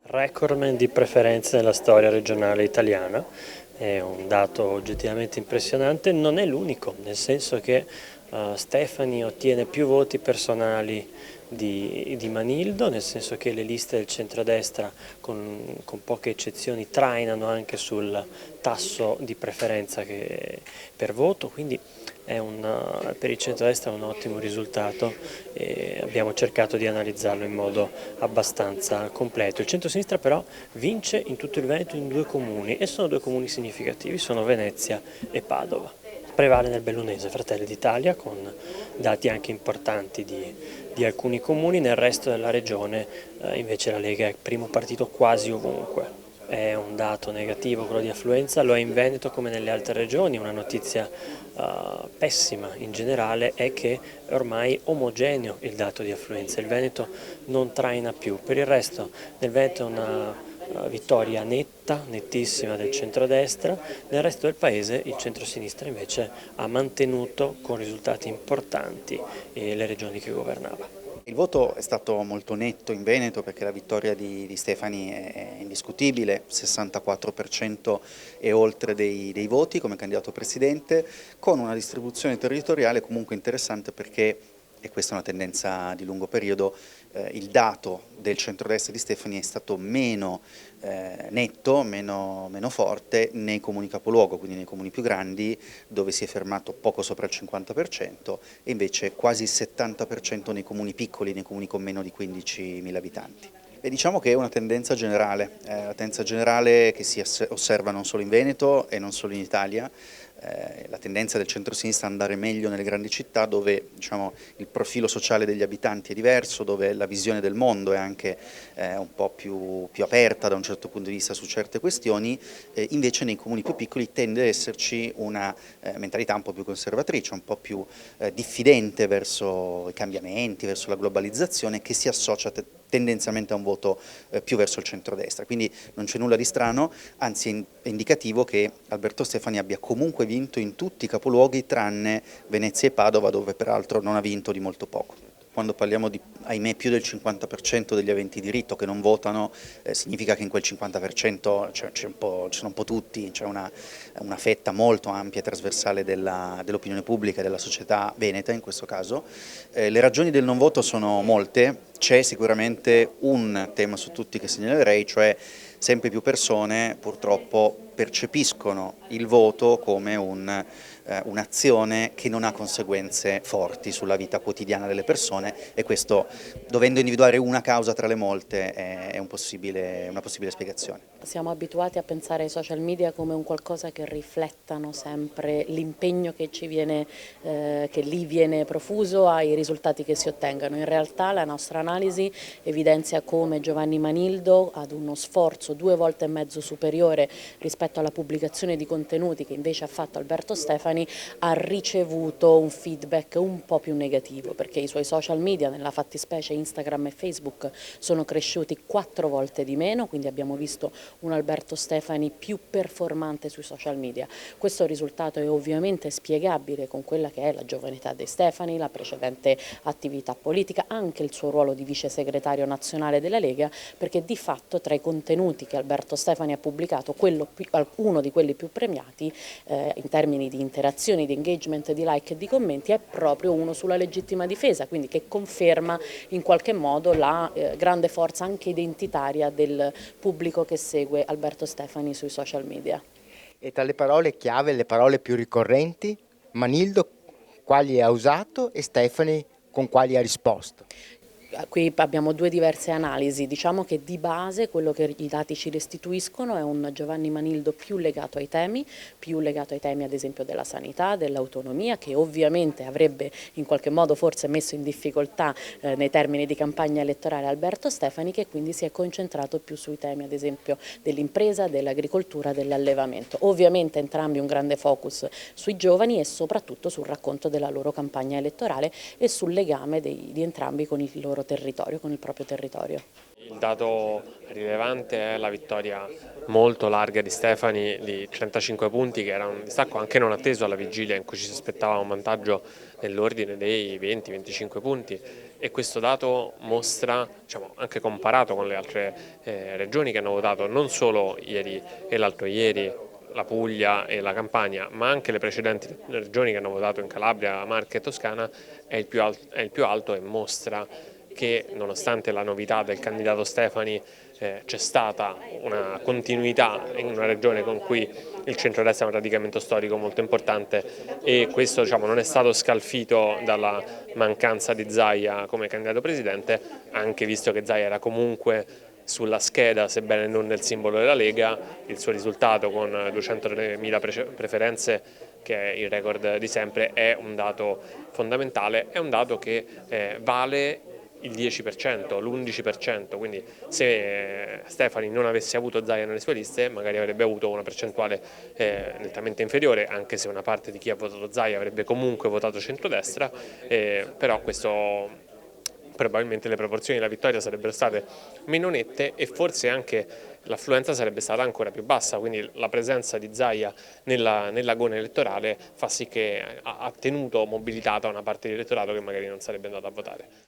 Recordman di preferenze nella storia regionale italiana, è un dato oggettivamente impressionante, non è l'unico, nel senso che Stefani ottiene più voti personali di Manildo, nel senso che le liste del centrodestra con poche eccezioni trainano anche sul tasso di preferenza per voto, quindi per il centrodestra è un ottimo risultato e abbiamo cercato di analizzarlo in modo abbastanza completo. Il centro-sinistra però vince in tutto il Veneto in due comuni e sono due comuni significativi, sono Venezia e Padova. Prevale nel Bellunese Fratelli d'Italia con dati anche importanti di alcuni comuni, nel resto della regione invece la Lega è il primo partito quasi ovunque. È un dato negativo quello di affluenza, lo è in Veneto come nelle altre regioni. Una notizia pessima in generale è che è ormai omogeneo il dato di affluenza, il Veneto non traina più, per il resto nel Veneto è una vittoria netta, nettissima del centrodestra, nel resto del paese il centrosinistra invece ha mantenuto con risultati importanti le regioni che governava. Il voto è stato molto netto in Veneto perché la vittoria di Stefani è indiscutibile, 64% e oltre dei voti come candidato presidente, con una distribuzione territoriale comunque interessante perché, e questa è una tendenza di lungo periodo, il dato del centrodestra di Stefani è stato meno netto, meno forte nei comuni capoluogo, quindi nei comuni più grandi, dove si è fermato poco sopra il 50% e invece quasi il 70% nei comuni piccoli, nei comuni con meno di 15.000 abitanti. E diciamo che è una tendenza generale, la tendenza generale che si osserva non solo in Veneto e non solo in Italia, la tendenza del centro-sinistra ad andare meglio nelle grandi città dove, diciamo, il profilo sociale degli abitanti è diverso, dove la visione del mondo è anche un po' più aperta da un certo punto di vista su certe questioni, invece nei comuni più piccoli tende ad esserci una mentalità un po' più conservatrice, un po' più diffidente verso i cambiamenti, verso la globalizzazione, che si associa tendenzialmente a un voto più verso il centrodestra, quindi non c'è nulla di strano, anzi è indicativo che Alberto Stefani abbia comunque vinto in tutti i capoluoghi tranne Venezia e Padova, dove peraltro non ha vinto di molto poco. Quando parliamo di, ahimè, più del 50% degli aventi diritto che non votano, significa che in quel 50% ci sono un po' tutti, c'è una fetta molto ampia e trasversale dell'opinione pubblica e della società veneta in questo caso. Le ragioni del non voto sono molte, c'è sicuramente un tema su tutti che segnalerei, cioè sempre più persone purtroppo percepiscono il voto come un'azione che non ha conseguenze forti sulla vita quotidiana delle persone e questo, dovendo individuare una causa tra le molte, è una possibile spiegazione. Siamo abituati a pensare ai social media come un qualcosa che riflettano sempre l'impegno che lì viene profuso ai risultati che si ottengono. In realtà la nostra analisi evidenzia come Giovanni Manildo, ad uno sforzo 2,5 volte superiore rispetto alla pubblicazione di contenuti che invece ha fatto Alberto Stefani, ha ricevuto un feedback un po' più negativo perché i suoi social media, nella fattispecie Instagram e Facebook, sono cresciuti 4 volte di meno, quindi abbiamo visto un Alberto Stefani più performante sui social media. Questo risultato è ovviamente spiegabile con quella che è la giovane età di Stefani, la precedente attività politica, anche il suo ruolo di vice segretario nazionale della Lega, perché di fatto tra i contenuti che Alberto Stefani ha pubblicato, uno di quelli più premiati in termini di interazioni, di engagement, di like e di commenti è proprio uno sulla legittima difesa, quindi che conferma in qualche modo la grande forza anche identitaria del pubblico che segue Alberto Stefani sui social media. E tra le parole chiave, le parole più ricorrenti, Manildo quali ha usato e Stefani con quali ha risposto? Qui abbiamo due diverse analisi, diciamo che di base quello che i dati ci restituiscono è un Giovanni Manildo più legato ai temi ad esempio della sanità, dell'autonomia, che ovviamente avrebbe in qualche modo forse messo in difficoltà nei termini di campagna elettorale Alberto Stefani, che quindi si è concentrato più sui temi ad esempio dell'impresa, dell'agricoltura, dell'allevamento. Ovviamente entrambi un grande focus sui giovani e soprattutto sul racconto della loro campagna elettorale e sul legame di entrambi con il loro territorio, con il proprio territorio. Il dato rilevante è la vittoria molto larga di Stefani di 35 punti, che era un distacco anche non atteso alla vigilia in cui ci si aspettava un vantaggio nell'ordine dei 20-25 punti. e questo dato mostra, diciamo, anche comparato con le altre regioni che hanno votato, non solo ieri e l'altro ieri, la Puglia e la Campania, ma anche le precedenti regioni che hanno votato in Calabria, Marche e Toscana, è il più alto e mostra che nonostante la novità del candidato Stefani c'è stata una continuità in una regione con cui il centrodestra è un radicamento storico molto importante e questo, diciamo, non è stato scalfito dalla mancanza di Zaia come candidato presidente, anche visto che Zaia era comunque sulla scheda, sebbene non nel simbolo della Lega. Il suo risultato con 203.000 preferenze, che è il record di sempre, è un dato fondamentale, è un dato che vale il 10%, l'11%, quindi se Stefani non avesse avuto Zaia nelle sue liste magari avrebbe avuto una percentuale nettamente inferiore, anche se una parte di chi ha votato Zaia avrebbe comunque votato centrodestra, però questo probabilmente le proporzioni della vittoria sarebbero state meno nette e forse anche l'affluenza sarebbe stata ancora più bassa, quindi la presenza di Zaia nell'agone elettorale fa sì che ha tenuto mobilitata una parte dell'elettorato che magari non sarebbe andata a votare.